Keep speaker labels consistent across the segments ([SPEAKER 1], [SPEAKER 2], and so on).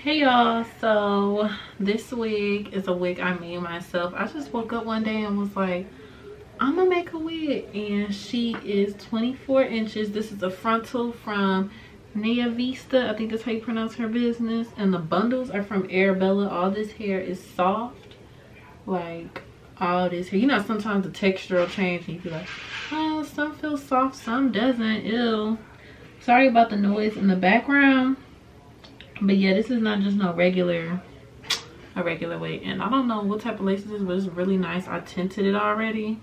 [SPEAKER 1] Hey y'all, so this wig is a wig I made myself. I just woke up one day and was like, I'm gonna make a wig, and she is 24 inches. This is a frontal from Nayavista. I think that's how you pronounce her business. And the bundles are from Arabella. All this hair is soft, like all this hair. You know, sometimes the texture will change and you be like, oh, some feels soft, some doesn't. Ew. Sorry about the noise in the background. But yeah, this is not just a regular wig, and I don't know what type of lace this is, but it's really nice. I tinted it already.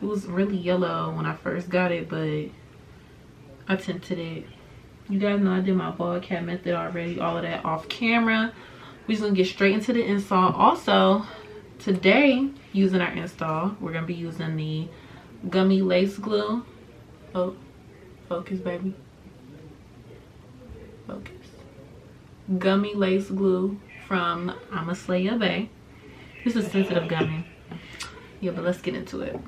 [SPEAKER 1] It was really yellow when I first got it, but I tinted it. You guys know I did my bald cap method already, all of that off camera. We're just gonna get straight into the install. Also, today, using our install, we're gonna be using the gummy lace glue. Oh, focus, baby. Focus. Gummy lace glue from I'ma Slay Your Bae. This is sensitive gummy. Yeah, but let's get into it.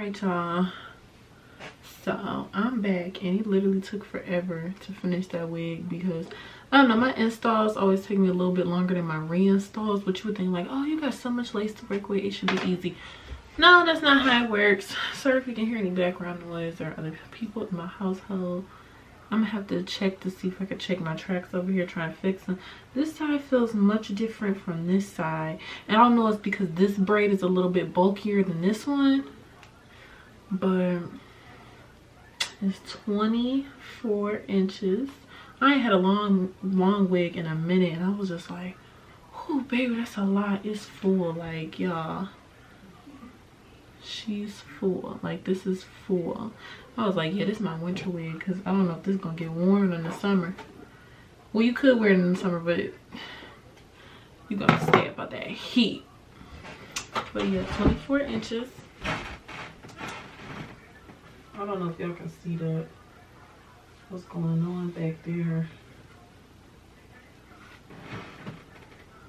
[SPEAKER 1] right, y'all, so I'm back, and it literally took forever to finish that wig because I don't know, my installs always take me a little bit longer than my reinstalls, but you would think like, oh, you got so much lace to work with, it should be easy. No, that's not how it works. Sorry if you can hear any background noise or other people in my household. I'm gonna have to check to see if I could check my tracks over here, try and fix them. This side feels much different from this side, and I don't know, it's because this braid is a little bit bulkier than this one, but it's 24 inches. I ain't had a long wig in a minute, and I was just like, oh baby, that's a lot. It's full, like, y'all, she's full. Like, this is full. I was like, yeah, this is my winter wig, because I don't know if this is gonna get worn in the summer. Well, you could wear it in the summer, but you're gonna stay about that heat. But yeah, 24 inches. I don't know if y'all can see that. What's going on back there?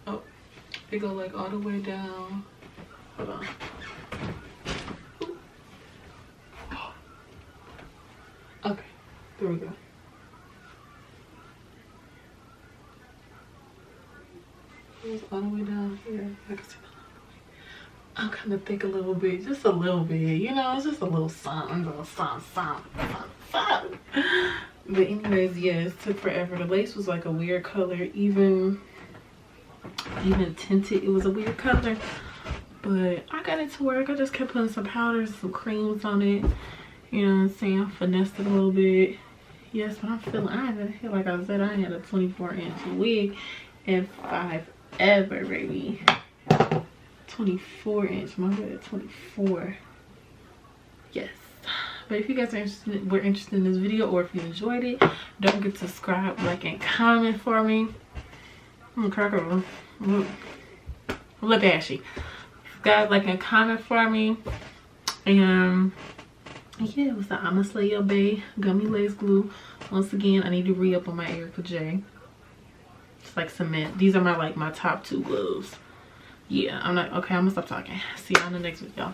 [SPEAKER 1] Oh, it go like all the way down. Hold on. Okay, there we go. It's all the way down here. I can see that. I'm kind of thick a little bit, just a little bit, you know, it's just a little something, something. But anyways, yeah, it took forever. The lace was like a weird color, even tinted, it was a weird color. But I got it to work. I just kept putting some powders, some creams on it. You know what I'm saying? I finessed it a little bit. Yes, but I'm feeling, like I said, I had a 24-inch wig in 5 ever, baby. 24-inch, my bad, 24. Yes. But if you guys were interested in this video, or if you enjoyed it, don't forget to subscribe, like, and comment for me. I'm gonna crack over. Lip ashy. Guys, like and comment for me. And yeah, it was the I'ma Slay Your Bae gummy lace glue. Once again, I need to re-up on my Erica J. It's like cement. These are my top 2 glues. Yeah, I'm not okay. I'm gonna stop talking. See y'all in the next video.